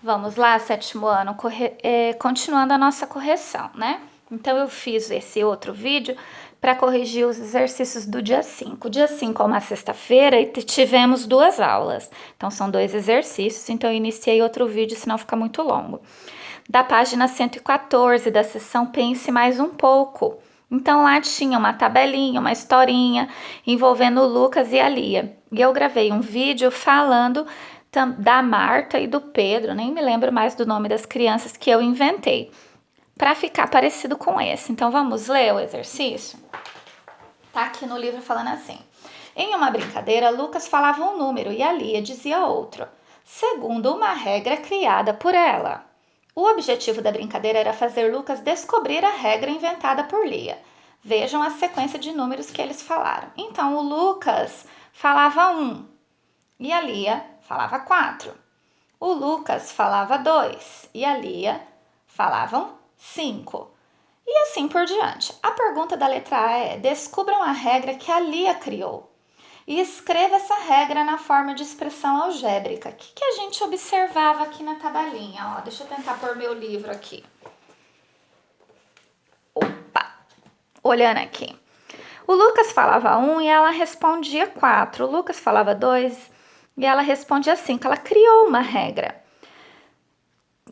Vamos lá, sétimo ano, continuando a nossa correção, né? Então, eu fiz esse outro vídeo para corrigir os exercícios do dia 5. O dia 5 é uma sexta-feira e tivemos 2 aulas. Então, são 2 exercícios, então eu iniciei outro vídeo, senão fica muito longo. Da página 114 da sessão Pense Mais Um Pouco. Então, lá tinha uma tabelinha, uma historinha envolvendo o Lucas e a Lia. E eu gravei um vídeo falando da Marta e do Pedro, nem me lembro mais do nome das crianças que eu inventei, para ficar parecido com esse. Então vamos ler o exercício? Tá aqui no livro falando assim. Em uma brincadeira, Lucas falava um número e a Lia dizia outro, segundo uma regra criada por ela. O objetivo da brincadeira era fazer Lucas descobrir a regra inventada por Lia. Vejam a sequência de números que eles falaram. Então, o Lucas falava 1 e a Lia falava 4. O Lucas falava 2 e a Lia falavam 5. E assim por diante. A pergunta da letra A é: descubram a regra que a Lia criou. E escreva essa regra na forma de expressão algébrica. O que a gente observava aqui na tabelinha? Ó, deixa eu tentar pôr meu livro aqui. Opa! Olhando aqui. O Lucas falava 1 e ela respondia 4. O Lucas falava 2 e ela respondia 5. Ela criou uma regra.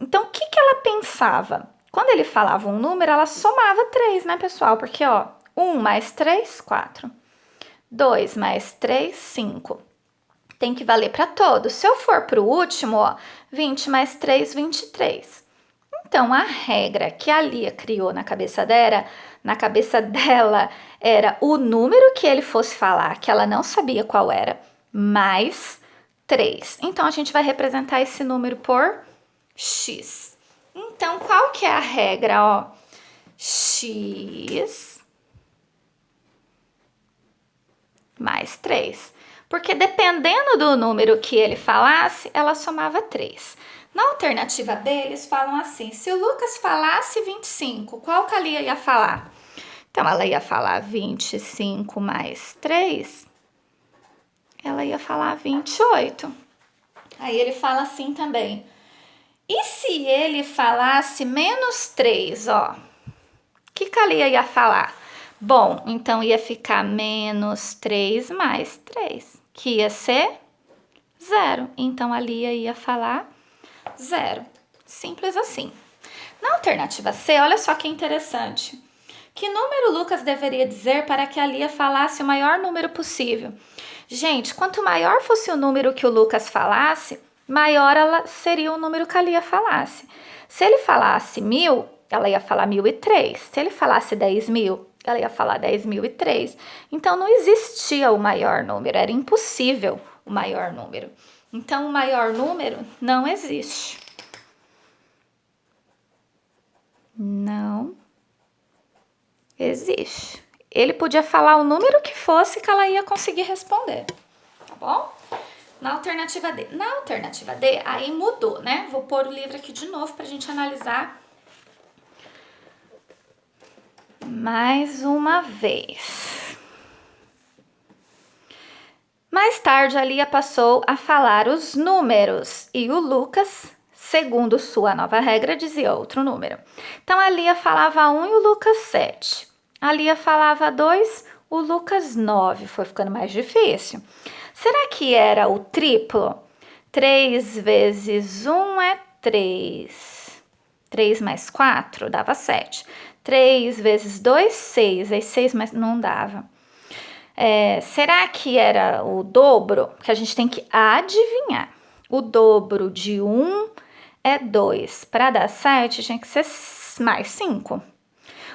Então, o que ela pensava? Quando ele falava um número, ela somava 3, né, pessoal? Porque, ó, 1 mais 3, 4. 2 mais 3, 5. Tem que valer para todos. Se eu for para o último, ó, 20 mais 3, 23. Então, a regra que a Lia criou na cabeça dela era o número que ele fosse falar, que ela não sabia qual era, mais 3. Então, a gente vai representar esse número por x. Então, qual que é a regra, ó? X mais 3. Porque dependendo do número que ele falasse, ela somava 3. Na alternativa B, eles falam assim: se o Lucas falasse 25, qual que a Lia ia falar? Então, ela ia falar 25 mais 3, ela ia falar 28. Aí ele fala assim também: e se ele falasse menos 3, ó? O que a Lia ia falar? Bom, então ia ficar menos 3 mais 3, que ia ser 0. Então, a Lia ia falar 0. Simples assim. Na alternativa C, olha só que interessante. Que número Lucas deveria dizer para que a Lia falasse o maior número possível? Gente, quanto maior fosse o número que o Lucas falasse, maior seria o número que a Lia falasse. Se ele falasse 1000, ela ia falar 1003. Se ele falasse 10.000, ela ia falar 10.003. Então, não existia o maior número, era impossível o maior número. Então, o maior número não existe. Não existe. Ele podia falar o número que fosse que ela ia conseguir responder, tá bom? Na alternativa D. Na alternativa D, aí mudou, né? Vou pôr o livro aqui de novo pra gente analisar mais uma vez. Mais tarde, a Lia passou a falar os números e o Lucas, segundo sua nova regra, dizia outro número. Então, a Lia falava 1 e o Lucas 7. A Lia falava 2, o Lucas 9. Foi ficando mais difícil. Será que era o triplo? 3 vezes 1 é 3. 3 mais 4 dava 7. 3 vezes 2, 6. Aí 6 mais... não dava. Será que era o dobro? Que a gente tem que adivinhar. O dobro de 1 é 2. Para dar 7, tinha que ser mais 5.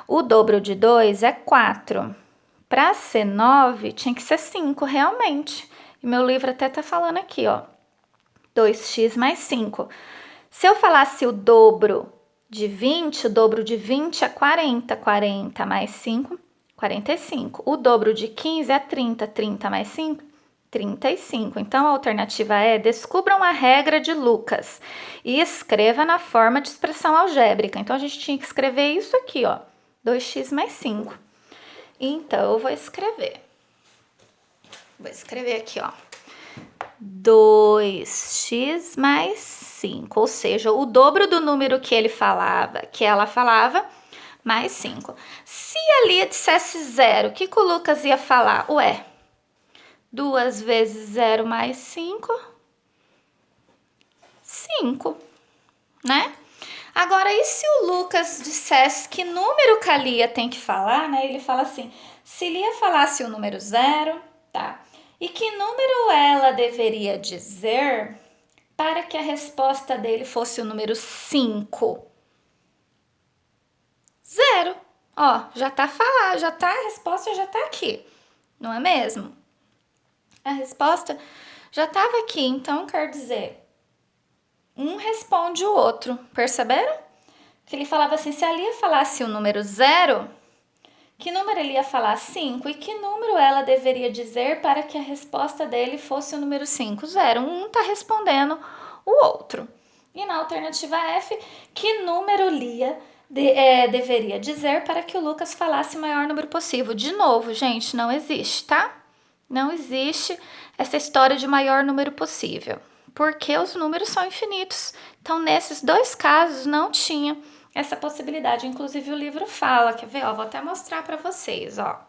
O dobro de 2 é 4. Para ser 9, tinha que ser 5, realmente. E meu livro até tá falando aqui, ó. 2x mais 5. Se eu falasse o dobro de 20, o dobro de 20 é 40. 40 mais 5, 45. O dobro de 15 é 30. 30 mais 5, 35. Então, a alternativa é: descubram a regra de Lucas e escreva na forma de expressão algébrica. Então, a gente tinha que escrever isso aqui, ó. 2x mais 5. Então, eu vou escrever. Vou escrever aqui, ó. 2x mais 5, ou seja, o dobro do número que ela falava, mais 5. Se a Lia dissesse 0, o que o Lucas ia falar? Ué, 2 vezes 0 mais 5, 5, né? Agora, e se o Lucas dissesse que número que a Lia tem que falar, né? Ele fala assim, se Lia falasse o número 0, tá? E que número ela deveria dizer para que a resposta dele fosse o número 5? 0. Ó, já tá falado, a resposta já tá aqui, não é mesmo? A resposta já estava aqui, então quer dizer, um responde o outro, perceberam? Que ele falava assim, se a Lia falasse o número 0, que número ele ia falar? 5, e que número ela deveria dizer para que a resposta dele fosse o número 5? 0. Um tá respondendo o outro. E na alternativa F, que número Lia deveria dizer para que o Lucas falasse o maior número possível? De novo, gente, não existe, tá? Não existe essa história de maior número possível, porque os números são infinitos. Então, nesses dois casos, não tinha essa possibilidade. Inclusive, o livro fala, quer ver? Ó, vou até mostrar para vocês, ó.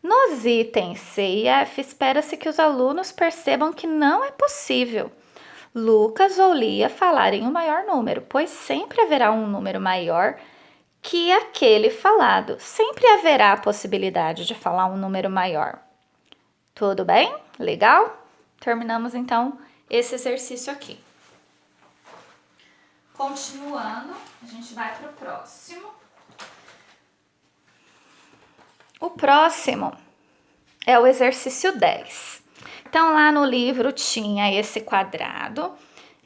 Nos itens C e F, espera-se que os alunos percebam que não é possível Lucas ou Lia falarem o maior número, pois sempre haverá um número maior que aquele falado. Sempre haverá a possibilidade de falar um número maior. Tudo bem? Legal? Terminamos então esse exercício aqui. Continuando, a gente vai para o próximo. O próximo é o exercício 10. Então, lá no livro tinha esse quadrado.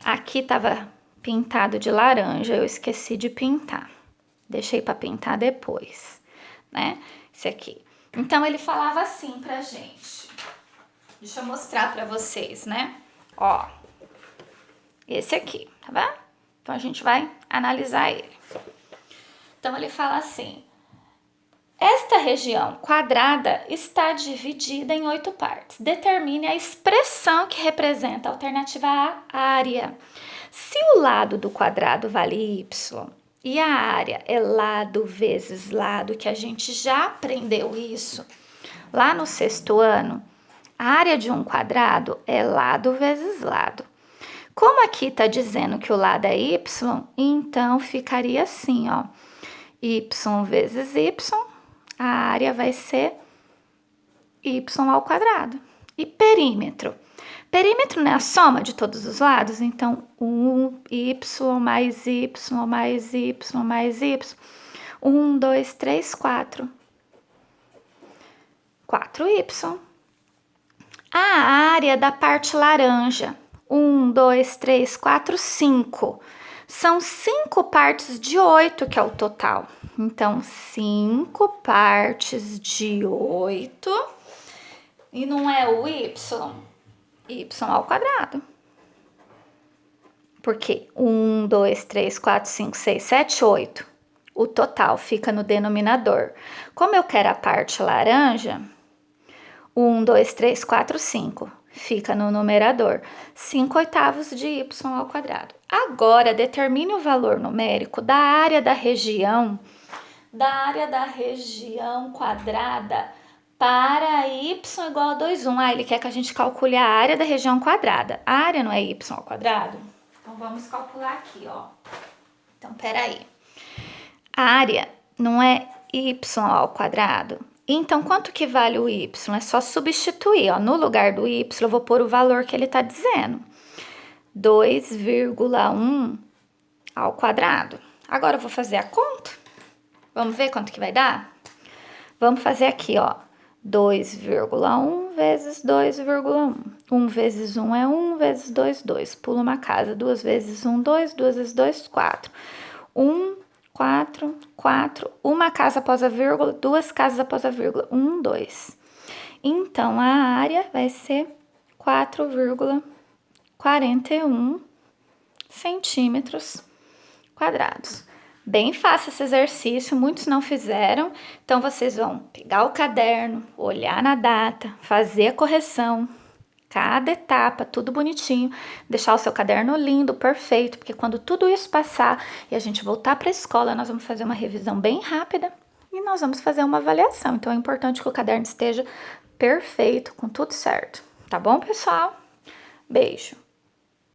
Aqui estava pintado de laranja, eu esqueci de pintar. Deixei para pintar depois, né? Esse aqui. Então, ele falava assim pra gente. Deixa eu mostrar para vocês, né? Ó, esse aqui, tá vendo? Então, a gente vai analisar ele. Então, ele fala assim, esta região quadrada está dividida em 8 partes. Determine a expressão que representa a alternativa A, área. Se o lado do quadrado vale y e a área é lado vezes lado, que a gente já aprendeu isso lá no 6º ano, a área de um quadrado é lado vezes lado. Como aqui está dizendo que o lado é y, então ficaria assim, ó. Y vezes y, a área vai ser y ao quadrado. E perímetro? Perímetro não é a soma de todos os lados, então 1y mais y mais y mais y. 1, 2, 3, 4. 4y. A área da parte laranja. 1, 2, 3, 4, 5. São 5 partes de 8 que é o total. Então, 5 partes de 8. E não é o y? Y ao quadrado. Porque 1, 2, 3, 4, 5, 6, 7, 8. O total fica no denominador. Como eu quero a parte laranja, 1, 2, 3, 4, 5. Fica no numerador. 5/8 de y ao quadrado. Agora, determine o valor numérico da área da região quadrada para y igual a 2, 1. Ah, ele quer que a gente calcule a área da região quadrada. A área não é y ao quadrado? Então, vamos calcular aqui, ó. Então, peraí. A área não é y ao quadrado? Então, quanto que vale o y? É só substituir, ó. No lugar do y, eu vou pôr o valor que ele está dizendo. 2,1 ao quadrado. Agora, eu vou fazer a conta. Vamos ver quanto que vai dar? Vamos fazer aqui, ó. 2,1 vezes 2,1. 1 vezes 1 é 1, vezes 2, 2. Pula uma casa. 2 vezes 1, 2. 2 vezes 2, 4. 1, 4, 4, uma casa após a vírgula, 2 casas após a vírgula, 1, 2. Então, a área vai ser 4,41 centímetros quadrados. Bem fácil esse exercício, muitos não fizeram, então vocês vão pegar o caderno, olhar na data, fazer a correção, cada etapa, tudo bonitinho, deixar o seu caderno lindo, perfeito, porque quando tudo isso passar e a gente voltar para a escola, nós vamos fazer uma revisão bem rápida e nós vamos fazer uma avaliação. Então é importante que o caderno esteja perfeito, com tudo certo. Tá bom, pessoal? Beijo!